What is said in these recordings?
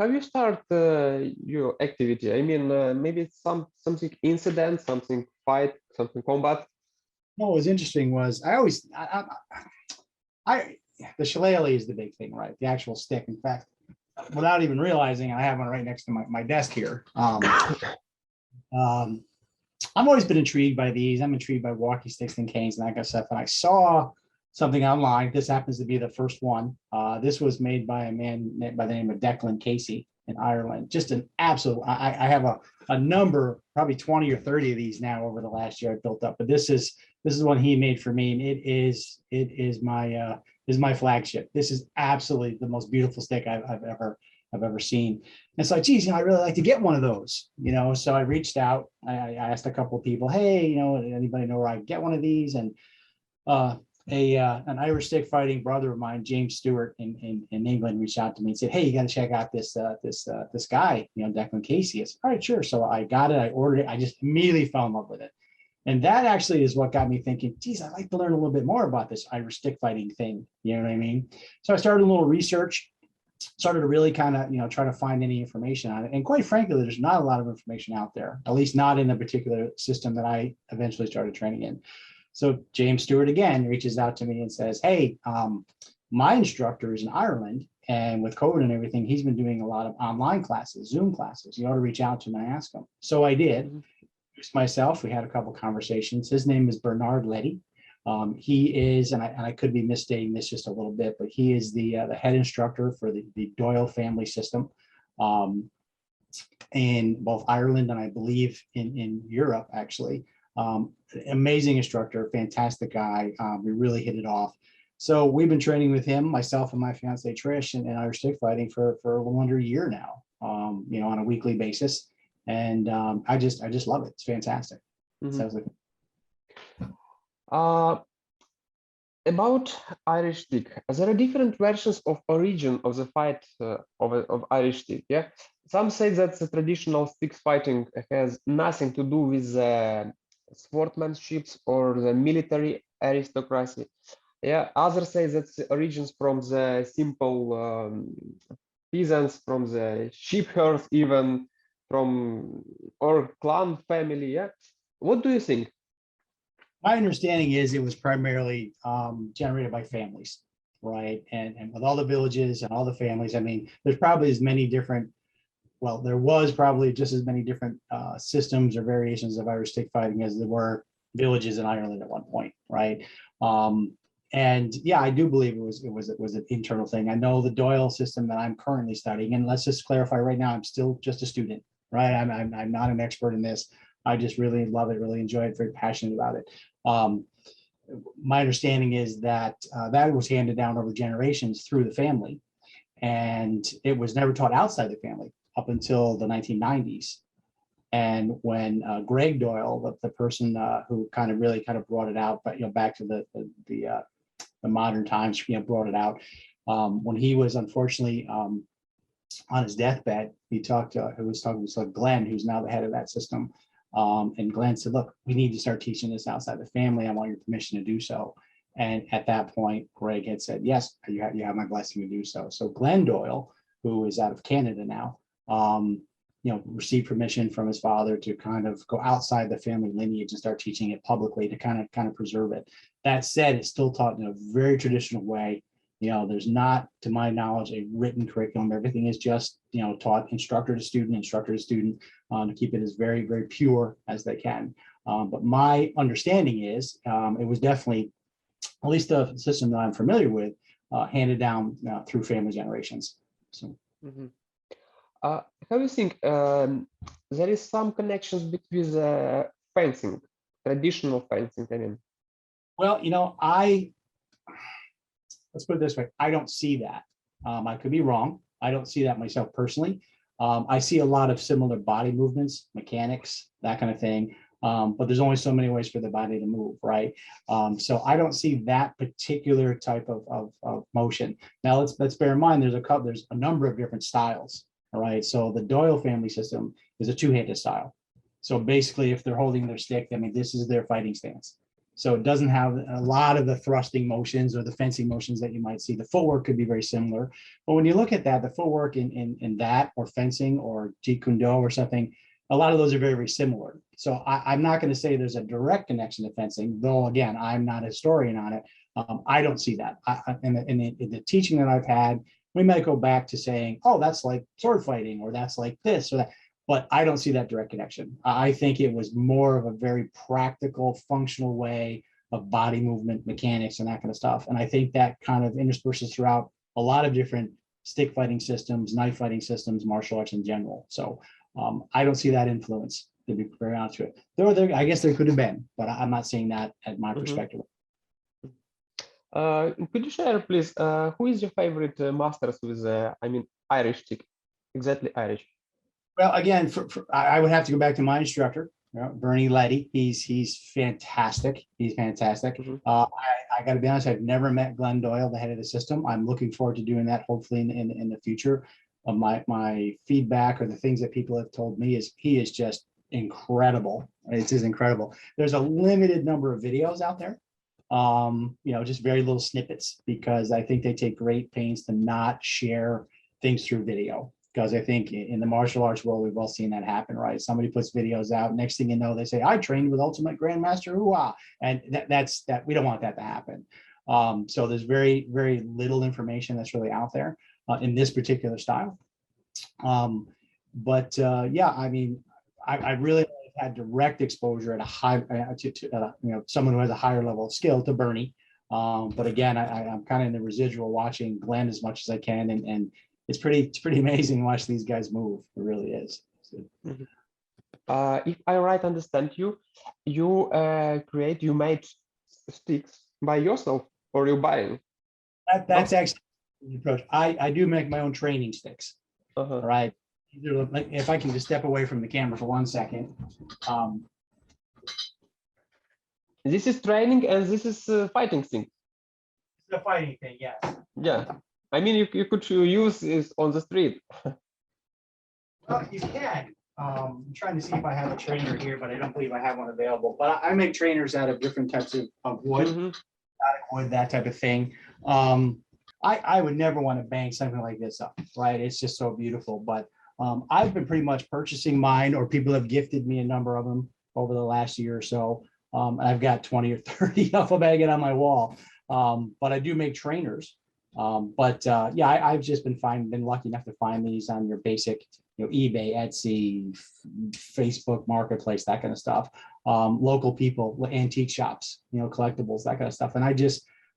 how you start your activity? I mean, maybe it's something incident, something fight, something combat. No, what was interesting was I the shillelagh is the big thing, right? The actual stick. In fact, without even realizing, I have one right next to my desk here. I've always been intrigued by these. I'm intrigued by walking sticks and canes and that kind of stuff. And I saw something online. This happens to be the first one. This was made by a man by the name of Declan Casey in Ireland. Just an absolute, I have a number, probably 20 or 30 of these now over the last year I built up. But this is one he made for me. And it is my flagship. This is absolutely the most beautiful stick I've ever seen. And so, geez, I really like to get one of those, so I reached out. I asked a couple of people, hey, anybody know where I can get one of these? And an Irish stick fighting brother of mine, James Stewart in England, reached out to me and said, hey, you got to check out this guy, Declan Casey. I said, all right, sure. So I got it. I ordered it. I just immediately fell in love with it. And that actually is what got me thinking, geez, I'd like to learn a little bit more about this Irish stick fighting thing. You know what I mean? So I started a little research, started to really kind of, try to find any information on it. And quite frankly, there's not a lot of information out there, at least not in the particular system that I eventually started training in. So James Stewart again reaches out to me and says, hey, my instructor is in Ireland, and with COVID and everything, he's been doing a lot of online classes, Zoom classes. You ought to reach out to him and ask him. So I did. Introduced myself. We had a couple conversations. His name is Bernard Letty. He is, and I could be misstating this just a little bit, but he is the head instructor for the Doyle family system in both Ireland and I believe in Europe, actually. Amazing instructor, fantastic guy. We really hit it off. So we've been training with him, myself and my fiance Trish, and Irish stick fighting for a little under a year now, on a weekly basis. And I just love it. It's fantastic. Mm-hmm. About Irish stick, there are different versions of origin of the fight of Irish stick. Yeah, some say that the traditional stick fighting has nothing to do with the sportsmanship or the military aristocracy. Yeah, others say that the origins from the simple peasants, from the sheep herds, even from or clan family. Yeah, what do you think? My understanding is it was primarily generated by families, right? And with all the villages and all the families, I mean, there's probably as many different, well, there was probably just as many different systems or variations of Irish stick fighting as there were villages in Ireland at one point, right? And yeah, I do believe it was an internal thing. I know the Doyle system that I'm currently studying, and let's just clarify right now, I'm still just a student, right? I'm not an expert in this. I just really love it, really enjoy it, very passionate about it. My understanding is that that was handed down over generations through the family, and it was never taught outside the family up until the 1990s. And when Greg Doyle, the person who really brought it out, but back to the modern times, brought it out. When he was unfortunately on his deathbed, he was talking to Glenn, who's now the head of that system. And Glenn said, look, we need to start teaching this outside the family. I want your permission to do so. And at that point, Greg had said, yes, you have my blessing to do so. So Glenn Doyle, who is out of Canada now, received permission from his father to kind of go outside the family lineage and start teaching it publicly to kind of preserve it. That said, it's still taught in a very traditional way. There's not, to my knowledge, a written curriculum. Everything is just, taught instructor to student, to keep it as very, very pure as they can. But my understanding is it was definitely, at least the system that I'm familiar with, handed down through family generations. So. Mm-hmm. How do you think there is some connections between fencing, traditional fencing? I mean, well, let's put it this way. I don't see that. I could be wrong. I don't see that myself personally. I see a lot of similar body movements, mechanics, that kind of thing. But there's only so many ways for the body to move, right? So I don't see that particular type of motion. Now let's bear in mind there's a number of different styles. All right. So the Doyle family system is a two-handed style. So basically, if they're holding their stick, I mean, this is their fighting stance. So it doesn't have a lot of the thrusting motions or the fencing motions that you might see. The footwork could be very similar. But when you look at that, the footwork in that or fencing or Jeet Kune Do or something, a lot of those are very, very similar. So I'm not going to say there's a direct connection to fencing, though, again, I'm not a historian on it. I don't see that. In the teaching that I've had, we might go back to saying, oh, that's like sword fighting, or that's like this or that. But I don't see that direct connection. I think it was more of a very practical, functional way of body movement, mechanics, and that kind of stuff. And I think that kind of intersperses throughout a lot of different stick fighting systems, knife fighting systems, martial arts in general. So I don't see that influence, to be very honest with you. Though I guess there could have been, but I'm not seeing that at my perspective. Could you share, please, who is your favorite masters with, I mean, Irish stick, exactly Irish? Well, again, I would have to go back to my instructor, Bernie Letty. He's fantastic. He's fantastic. I got to be honest, I've never met Glenn Doyle, the head of the system. I'm looking forward to doing that, hopefully in the future. My feedback or the things that people have told me is he is just incredible. It's just incredible. There's a limited number of videos out there, just very little snippets, because I think they take great pains to not share things through video. Because I think in the martial arts world, we've all seen that happen, right? Somebody puts videos out. Next thing you know, they say, I trained with Ultimate Grandmaster Hoo-ah. And that's we don't want that to happen. So there's very, very little information that's really out there in this particular style. Yeah, I mean, I really had direct exposure at a high, someone who has a higher level of skill, to Bernie. But again, I'm kind of in the residual watching Glenn as much as I can, and it's pretty amazing to watch these guys move. It really is. So. If I right understand you, you made sticks by yourself, or you buying? That's actually the approach. I do make my own training sticks. All right. If I can just step away from the camera for 1 second. This is training, and this is fighting thing. It's a fighting thing, yes. Yeah. I mean, you could use this on the street. Well, you can. I'm trying to see if I have a trainer here, but I don't believe I have one available. But I make trainers out of different types of wood, that type of thing. I would never want to bang something like this up, right? It's just so beautiful. But I've been pretty much purchasing mine, or people have gifted me a number of them over the last year or so. I've got 20 or 30 of them hanging on my wall. But I do make trainers. Yeah, I've just been lucky enough to find these on your basic, eBay, Etsy, Facebook Marketplace, that kind of stuff. Local people, antique shops, collectibles, that kind of stuff. And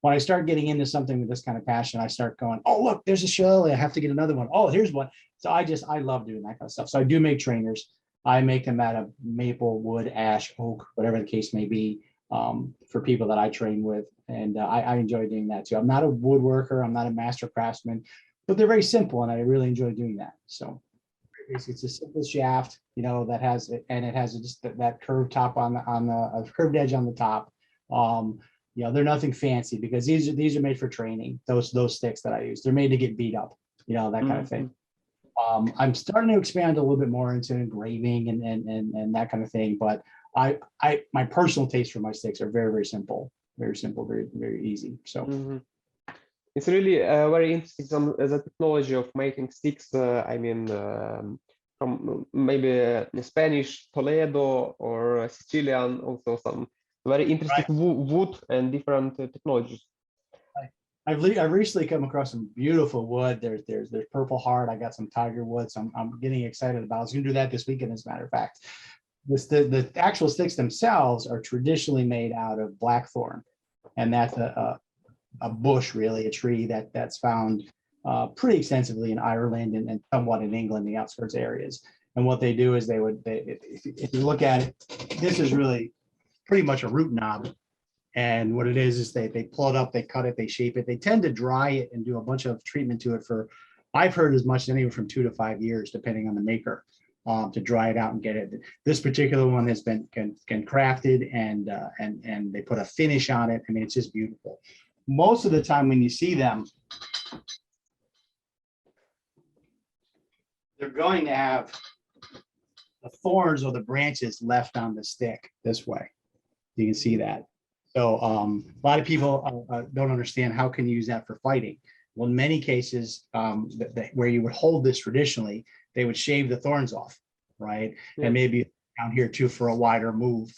when I start getting into something with this kind of passion, I start going, oh, look, there's a shell. I have to get another one. Oh, here's one. So I love doing that kind of stuff. So I do make trainers. I make them out of maple, wood, ash, oak, whatever the case may be, for people that I train with. And I enjoy doing that too. I'm not a woodworker. I'm not a master craftsman, but they're very simple, and I really enjoy doing that. So it's a simple shaft, that has it, and it has just that curved top on the curved edge on the top. They're nothing fancy, because these are made for training. Those sticks that I use, they're made to get beat up, that kind of thing. I'm starting to expand a little bit more into engraving and that kind of thing, but my personal taste for my sticks are very, very simple, very, very easy. So it's really very interesting, the technology of making sticks. I mean, from maybe Spanish Toledo or Sicilian, also some very interesting wood and different technologies. I've recently come across some beautiful wood. There's Purple Heart. I got some tiger wood, so I'm getting excited about it. I was going to do that this weekend, as a matter of fact. The actual sticks themselves are traditionally made out of blackthorn, and that's a bush, really, a tree that's found pretty extensively in Ireland and somewhat in England, the outskirts areas. And what they do is if you look at it, this is really pretty much a root knob. And what it is they pull it up, they cut it, they shape it. They tend to dry it and do a bunch of treatment to it for, I've heard, as much as anywhere from 2 to 5 years, depending on the maker, to dry it out and get it. This particular one has been crafted and they put a finish on it. I mean, it's just beautiful. Most of the time when you see them, they're going to have the thorns or the branches left on the stick this way. You can see that. So a lot of people don't understand how can you use that for fighting. Well, in many cases, where you would hold this traditionally, they would shave the thorns off, right? Yeah. And maybe down here too for a wider move.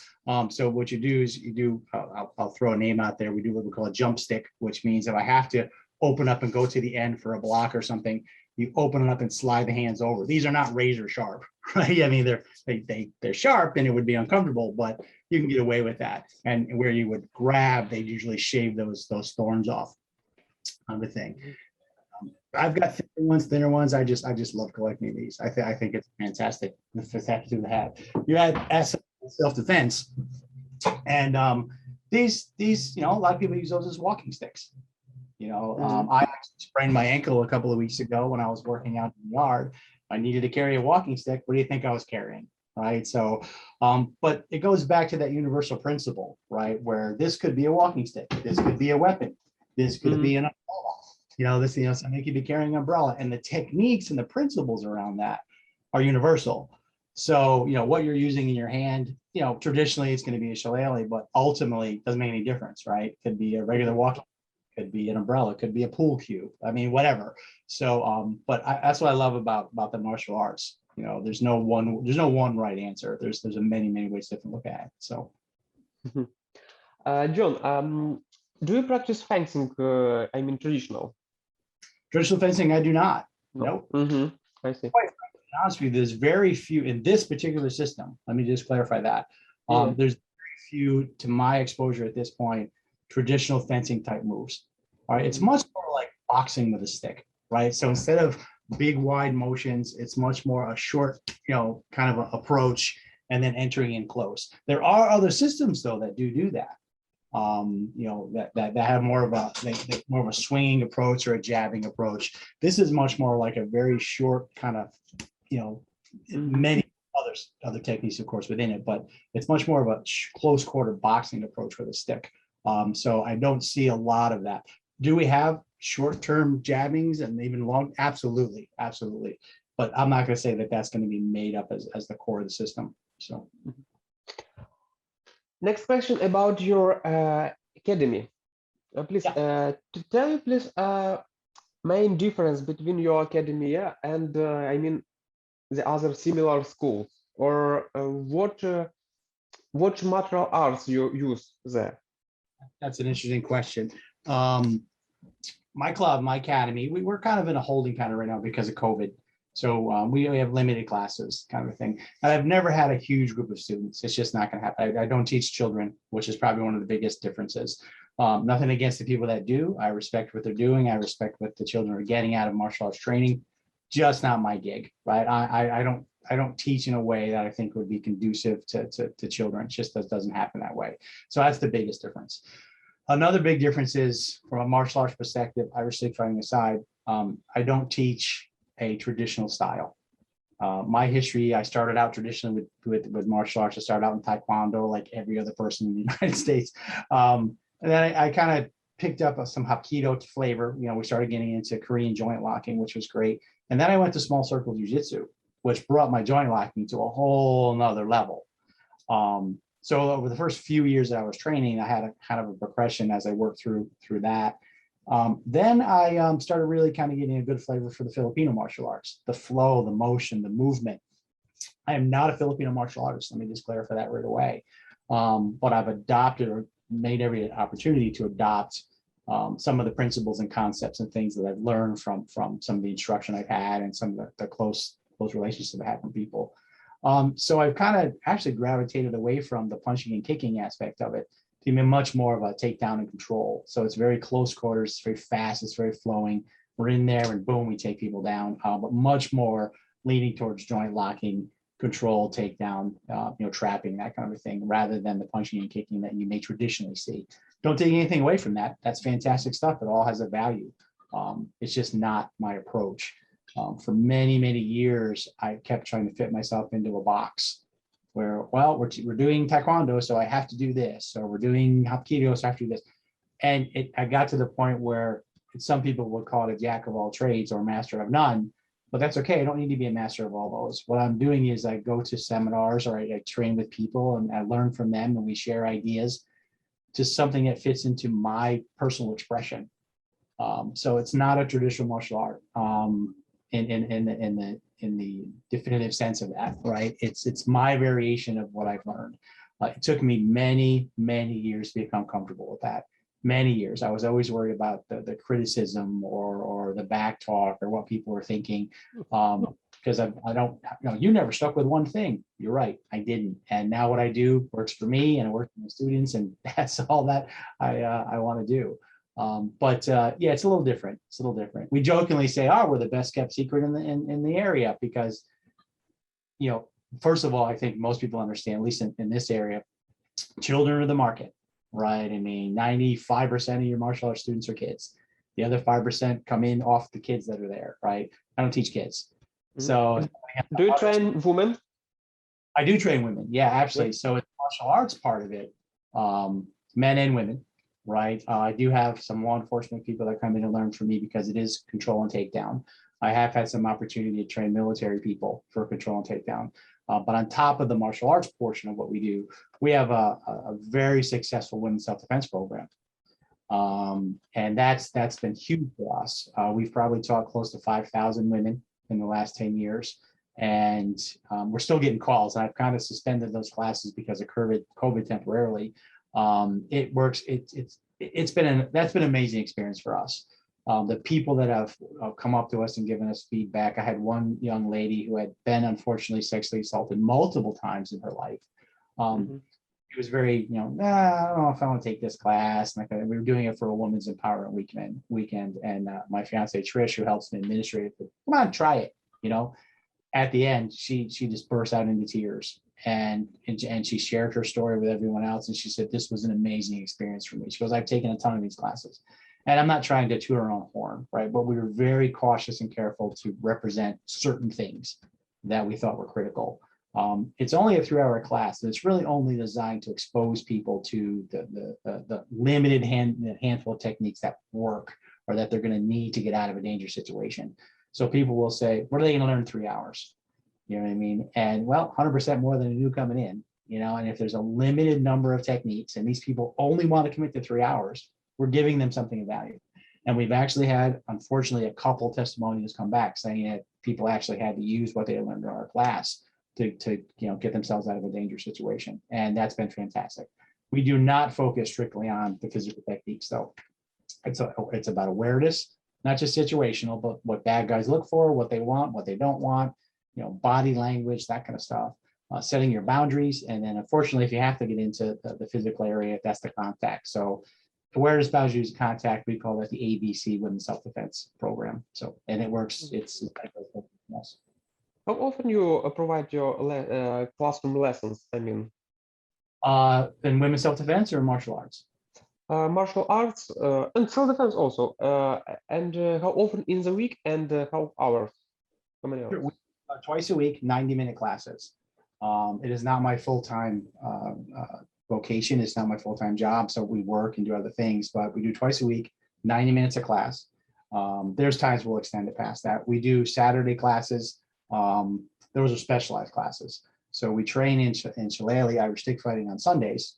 So what you do is you do, I'll throw a name out there. We do what we call a jump stick, which means if I have to open up and go to the end for a block or something, you open it up and slide the hands over. These are not razor sharp, right? I mean, they're sharp and it would be uncomfortable, but you can get away with that. And where you would grab, they usually shave those thorns off on the thing. I've got thicker ones, thinner ones. I just love collecting these. I think it's fantastic. It's fantastic to have. You had self-defense, and these a lot of people use those as walking sticks. I actually sprained my ankle a couple of weeks ago when I was working out in the yard. I needed to carry a walking stick. What do you think I was carrying? Right. So, but it goes back to that universal principle, right? Where this could be a walking stick. This could be a weapon. This could be an umbrella. Somebody could be carrying an umbrella, and the techniques and the principles around that are universal. So, what you're using in your hand, traditionally it's going to be a shillelagh, but ultimately it doesn't make any difference, right? It could be a regular walking, could be an umbrella, could be a pool cue. I mean, whatever. So, but that's what I love about the martial arts. There's no one right answer. There's many ways to look at it. So, John, do you practice fencing? I mean, traditional fencing, I do not. No. Nope. I see. Quite frankly, to be honest with you, there's very few in this particular system. Let me just clarify that. Yeah. There's very few, to my exposure at this point, traditional fencing type moves. All right. It's much more like boxing with a stick, right? So instead of big wide motions, it's much more a short, kind of a approach and then entering in close. There are other systems though that do that. That have more of a swinging approach or a jabbing approach. This is much more like a very short kind of, many other techniques, of course, within it, but it's much more of a close quarter boxing approach with a stick. So I don't see a lot of that. Do we have short-term jabbings and even long? Absolutely. But I'm not going to say that that's going to be made up as the core of the system. So. Next question about your academy. Please tell me, please, main difference between your academy and I mean the other similar schools, or what martial arts you use there? That's an interesting question. My club, my academy, we're kind of in a holding pattern right now because of COVID. So we have limited classes kind of a thing. And I've never had a huge group of students. It's just not going to happen. I don't teach children, which is probably one of the biggest differences. Nothing against the people that do. I respect what they're doing. I respect what the children are getting out of martial arts training. Just not my gig, right? I don't teach in a way that I think would be conducive to children. It just doesn't happen that way. So that's the biggest difference. Another big difference is from a martial arts perspective, Irish stick fighting aside, I don't teach a traditional style. My history, I started out traditionally with martial arts. I started out in Taekwondo like every other person in the United States. And then I kind of picked up some Hapkido flavor. We started getting into Korean joint locking, which was great. And then I went to small circle jiu-jitsu, which brought my joint locking to a whole nother level. So over the first few years that I was training, I had a kind of a progression as I worked through that. Then I started really kind of getting a good flavor for the Filipino martial arts, the flow, the motion, the movement. I am not a Filipino martial artist. Let me just clarify that right away. But I've adopted or made every opportunity to adopt some of the principles and concepts and things that I've learned from some of the instruction I've had and some of the close relationships I've had from people. So I've kind of actually gravitated away from the punching and kicking aspect of it to be much more of a takedown and control. So it's very close quarters, it's very fast, it's very flowing. We're in there and boom, we take people down, but much more leaning towards joint locking, control, takedown, trapping, that kind of a thing, rather than the punching and kicking that you may traditionally see. Don't take anything away from that. That's fantastic stuff. It all has a value. It's just not my approach. For many years, I kept trying to fit myself into a box where, well, we're doing Taekwondo, so I have to do this, or we're doing Hapkido, so I have to do this. And I got to the point where some people would call it a jack of all trades or master of none, but that's okay. I don't need to be a master of all those. What I'm doing is I go to seminars or I train with people and I learn from them and we share ideas. just something that fits into my personal expression. So it's not a traditional martial art in the definitive sense of that, right? It's my variation of what I've learned. It took me many years to become comfortable with that. Many years. I was always worried about the criticism or the back talk or what people were thinking. Because I don't, you never stuck with one thing. You're right, I didn't. And now what I do works for me and it works for my students, and that's all that I want to do. Yeah, it's a little different. It's a little different. We jokingly say, "Oh, we're the best kept secret in the area," because, first of all, I think most people understand, at least in this area, children are the market, right? I mean, 95% of your martial arts students are kids. The other 5% come in off the kids that are there, right? I don't teach kids. So do you train women? I do train women. Yeah, absolutely. So it's martial arts part of it, men and women, right? I do have some law enforcement people that come in and learn from me because it is control and takedown. I have had some opportunity to train military people for control and takedown. But on top of the martial arts portion of what we do, we have a very successful women's self-defense program. And that's been huge for us. We've probably taught close to 5,000 women in the last 10 years. And we're still getting calls. I've kind of suspended those classes because of COVID temporarily. It works. That's been an amazing experience for us. The people that have come up to us and given us feedback. I had one young lady who had been unfortunately sexually assaulted multiple times in her life. It was very, I don't know if I want to take this class. And we were doing it for a women's empowerment weekend. And my fiance Trish, who helps me administrate it, said, come on, try it. At the end, she just burst out into tears and she shared her story with everyone else. And she said, this was an amazing experience for me. She goes, I've taken a ton of these classes. And I'm not trying to toot our own horn, right? But we were very cautious and careful to represent certain things that we thought were critical. It's only a 3-hour class, and it's really only designed to expose people to the limited handful of techniques that work or that they're going to need to get out of a dangerous situation. So people will say, what are they going to learn in 3 hours? You know what I mean? And well, 100% more than a new coming in, and if there's a limited number of techniques and these people only want to commit to 3 hours, we're giving them something of value. And we've actually had, unfortunately, a couple testimonials come back saying that people actually had to use what they learned in our class to get themselves out of a dangerous situation. And that's been fantastic. We do not focus strictly on the physical techniques, though. It's about awareness, not just situational, but what bad guys look for, what they want, what they don't want, body language, that kind of stuff, setting your boundaries. And then unfortunately, if you have to get into the physical area, that's the contact. So awareness, boundaries, contact, we call that the ABC Women's Self-Defense Program. So, and it works. It's yes. How often you provide your classroom lessons? I mean, in women's self-defense or martial arts? Martial arts and self-defense also. And how often in the week and how hours? How many hours? Twice a week, 90-minute classes. It is not my full-time vocation. It's not my full-time job. So we work and do other things, but we do twice a week, 90 minutes of class. There's times we'll extend it past that. We do Saturday classes. Those are specialized classes. So we train in Shillelagh, Irish stick fighting on Sundays.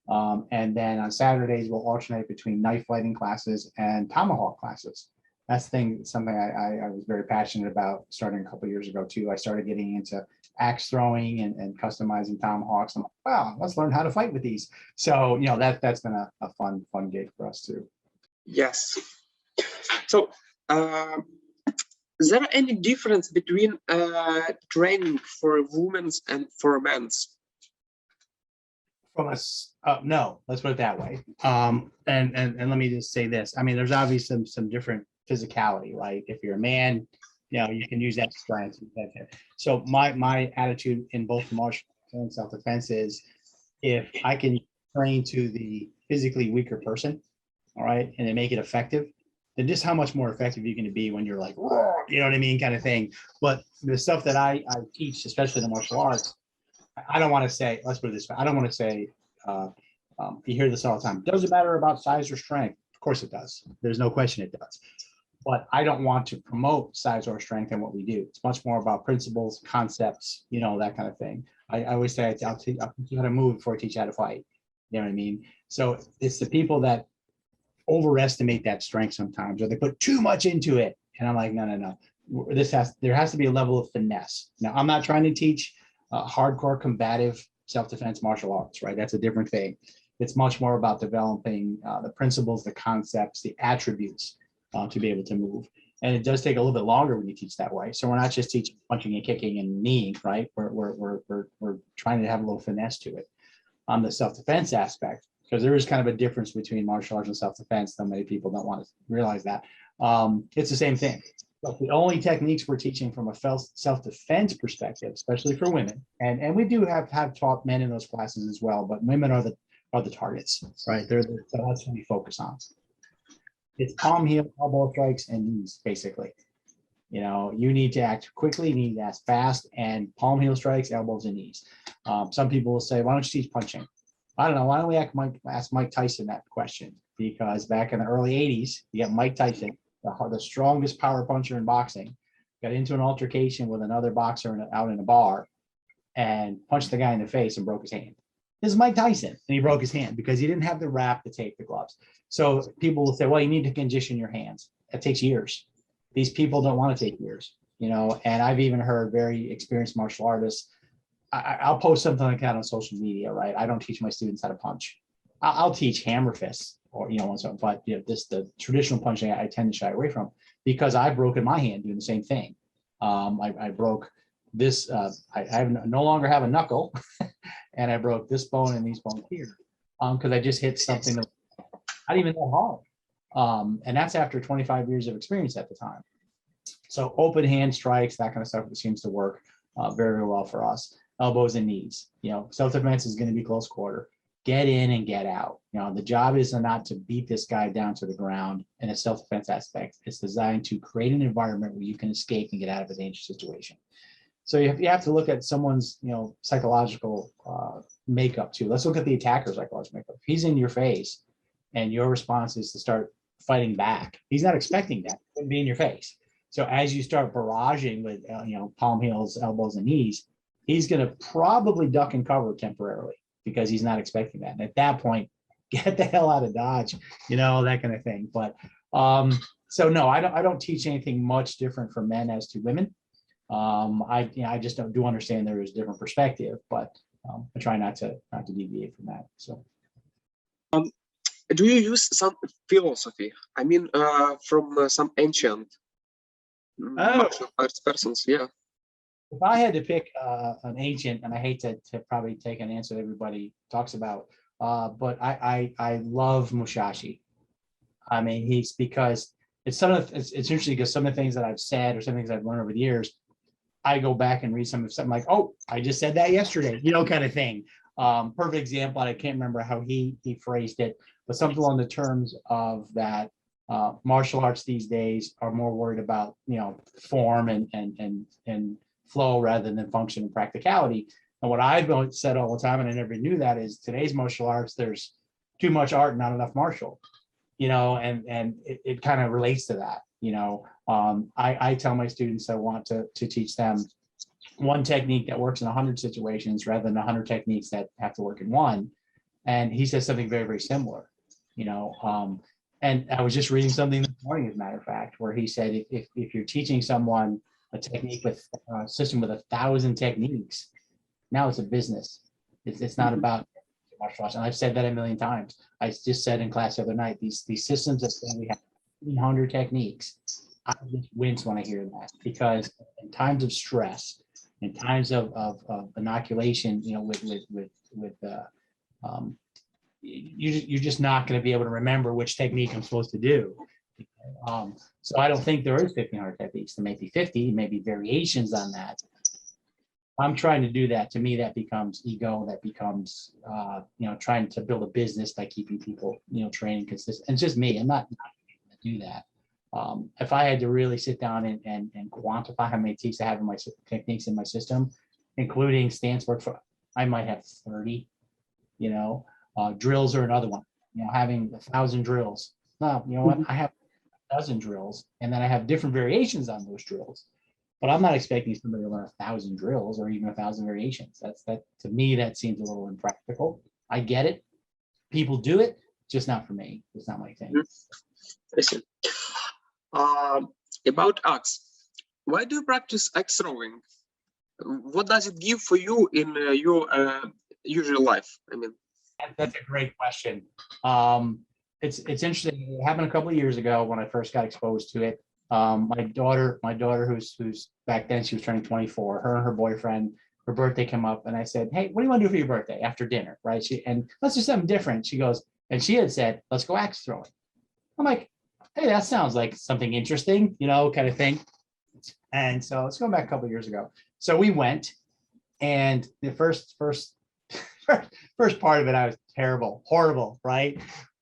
And then on Saturdays, we'll alternate between knife fighting classes and tomahawk classes. That's something I was very passionate about starting a couple of years ago too. I started getting into axe throwing and customizing tomahawks. I'm like, wow, let's learn how to fight with these. So, that's been a fun gig for us too. Yes. So, is there any difference between training for women's and for men's? From us, no, let's put it that way. And let me just say this. I mean, there's obviously some different physicality, right? If you're a man, you can use that strength. So my attitude in both martial arts and self-defense is, if I can train to the physically weaker person, all right, and then make it effective, then just how much more effective you're going to be when you're like, you know what I mean, kind of thing. But the stuff that I teach, especially the martial arts, I don't want to say, let's put it this way, I don't want to say, you hear this all the time, does it matter about size or strength? Of course it does. There's no question it does. But I don't want to promote size or strength in what we do. It's much more about principles, concepts, that kind of thing. I always say, I'll teach you how to move before I teach you how to fight. You know what I mean? So it's the people that overestimate that strength sometimes, or they put too much into it. And I'm like, no, no, no. There has to be a level of finesse. Now, I'm not trying to teach hardcore combative self-defense martial arts, right? That's a different thing. It's much more about developing the principles, the concepts, the attributes to be able to move. And it does take a little bit longer when you teach that way. So we're not just teaching punching and kicking and kneeing, right? We're trying to have a little finesse to it on the self-defense aspect, because there is kind of a difference between martial arts and self-defense. So many people don't want to realize that. It's the same thing. But the only techniques we're teaching from a self-defense perspective, especially for women, and we do have taught men in those classes as well, but women are the targets, right? So that's what we focus on. It's palm, heel, elbow strikes, and knees, basically. You know, you need to act quickly, you need to act fast, and palm, heel strikes, elbows, and knees. Some people will say, why don't you teach punching? I don't know. Why don't we ask Mike Tyson that question? Because back in the early 80s, you got Mike Tyson, the strongest power puncher in boxing, got into an altercation with another boxer out in a bar and punched the guy in the face and broke his hand. This is Mike Tyson, and he broke his hand because he didn't have the wrap to tape the gloves. So people will say, well, you need to condition your hands. That takes years. These people don't want to take years, you know, and I've even heard very experienced martial artists. I'll post something like that on social media, right? I don't teach my students how to punch. I'll teach hammer fists, or, you know, but you know, the traditional punching I tend to shy away from because I've broken my hand doing the same thing. I broke this. I no longer have a knuckle, and I broke this bone and these bones here because I just hit something that I didn't even know how. And that's after 25 years of experience at the time. So open hand strikes, that kind of stuff, seems to work very, very well for us. Elbows and knees. You know, self-defense is going to be close quarter. Get in and get out. You know, the job is not to beat this guy down to the ground in a self-defense aspect. It's designed to create an environment where you can escape and get out of a dangerous situation. So you have to look at someone's, you know, psychological makeup too. Let's look at the attacker's psychological makeup. If he's in your face and your response is to start fighting back, he's not expecting that. It wouldn't be in your face. So as you start barraging with, you know, palm, heels, elbows, and knees, he's going to probably duck and cover temporarily because he's not expecting that. And at that point, get the hell out of Dodge, you know, that kind of thing. But so no, I don't teach anything much different for men as to women. I just do understand there is a different perspective, but I try not to deviate from that. So, do you use some philosophy? I mean, from some ancient martial arts persons? Yeah. If I had to pick an ancient, and I hate to probably take an answer that everybody talks about, but I love Musashi. I mean, because it's interesting because some of the things that I've said or some things I've learned over the years, I go back and read something like, oh, I just said that yesterday, you know, kind of thing. Perfect example. I can't remember how he phrased it, but something along the terms of that. Martial arts these days are more worried about, you know, form and flow rather than function and practicality. And what I've said all the time, and I never knew that, is today's martial arts, there's too much art, not enough martial, you know, and it kind of relates to that. You know, I tell my students I want to teach them one technique that works in 100 situations rather than 100 techniques that have to work in one. And he says something very, very similar, you know. And I was just reading something this morning, as a matter of fact, where he said if you're teaching someone a technique with a system with 1,000 techniques, now it's a business. It's not about martial arts. And I've said that a million times. I just said in class the other night, these systems that say we have 300 techniques, I just wince when I hear that, because in times of stress, in times of inoculation, you know, you're just not going to be able to remember which technique I'm supposed to do. So I don't think there is 1,500 techniques. There may be 50, maybe variations on that. I'm trying to do that. To me, that becomes ego. That becomes, you know, trying to build a business by keeping people, you know, training consistent. And it's just me. I'm not going to do that. If I had to really sit down and quantify how many techniques I have in my techniques in my system, including stance work, I might have 30. You know, drills are another one. You know, having 1,000 drills. No, you know what? I have a dozen drills, and then I have different variations on those drills. But I'm not expecting somebody to learn 1,000 drills or even 1,000 variations. That to me, that seems a little impractical. I get it. people do it, just not for me. It's not my thing. I see. About axe, why do you practice axe throwing? What does it give for you in your usual life? I mean, That's a great question. It's interesting. It happened a couple of years ago when I first got exposed to it. My daughter, who's back then she was turning 24. Her and her boyfriend, her birthday came up, and I said, "Hey, what do you want to do for your birthday after dinner?" Right? And let's do something different. She goes, and she had said, "Let's go axe throwing." I'm like, "Hey, that sounds like something interesting, kind of thing." And so it's going back a couple of years ago. So we went, and the first part of it, I was terrible, horrible, right?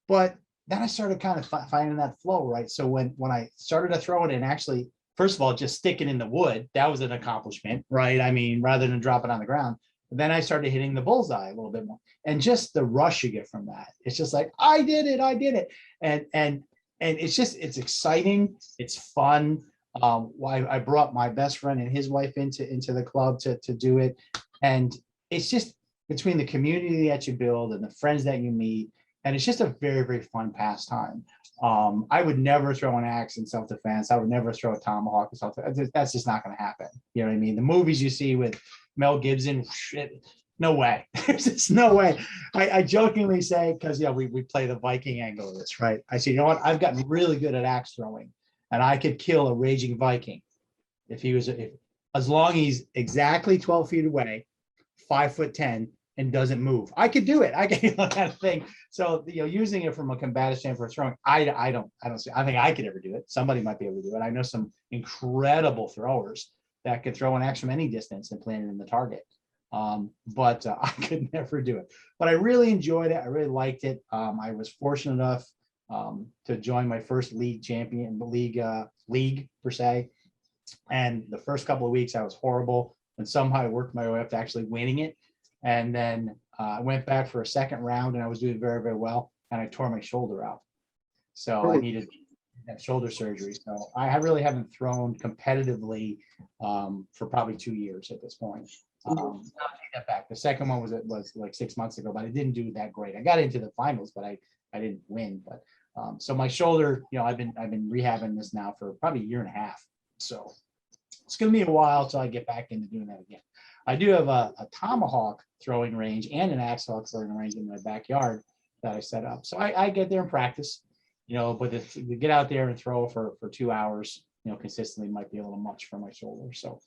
But then I started kind of finding that flow, right? So when I started to throw it and actually, first of all, just stick it in the wood, that was an accomplishment, right? I mean, rather than drop it on the ground. But then I started hitting the bullseye a little bit more, and just the rush you get from that, it's just like, I did it, and it's exciting, it's fun. I brought my best friend and his wife into the club to do it, and it's just between the community that you build and the friends that you meet, and it's just a very, very fun pastime. I would never throw an axe in self-defense. I would never throw a tomahawk in self-defense. That's just not going to happen. You know what I mean? The movies you see with Mel Gibson, no way. There's just no way. I jokingly say, because we play the Viking angle of this, right? I say, you know what? I've gotten really good at axe throwing, and I could kill a raging Viking as long as he's exactly 12 feet away, 5'10", and doesn't move. I could do it. I can that kind of thing. So using it from a combative standpoint for throwing, I don't see. I think I could ever do it. Somebody might be able to do it. I know some incredible throwers that could throw an axe from any distance and plant it in the target. But I could never do it. But I really enjoyed it. I really liked it. I was fortunate enough to join my first league per se. And the first couple of weeks I was horrible, and somehow I worked my way up to actually winning it. And then I went back for a second round, and I was doing very, very well, and I tore my shoulder out. So I needed that shoulder surgery. So I really haven't thrown competitively for probably 2 years at this point. I'll take that back. The second one was like 6 months ago, but I didn't do that great. I got into the finals, but I didn't win. But so my shoulder, I've been rehabbing this now for probably a year and a half. So it's going to be a while till I get back into doing that again. I do have a tomahawk throwing range and an axe hawk throwing range in my backyard that I set up. So I get there and practice, but to get out there and throw for 2 hours, consistently might be a little much for my shoulder. So